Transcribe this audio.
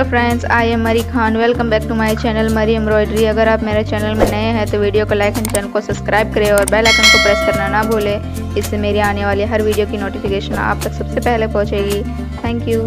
Friends, I am Mari Khan. Welcome back to my channel Mari embroidery. अगर आप मेरे चैनल में नए हैं तो वीडियो को लाइक एंड चैनल को सब्सक्राइब करें और बेल आइकन को प्रेस करना ना भूलें। इससे मेरी आने वाली हर वीडियो की नोटिफिकेशन आप तक सबसे पहले पहुंचेगी। Thank you.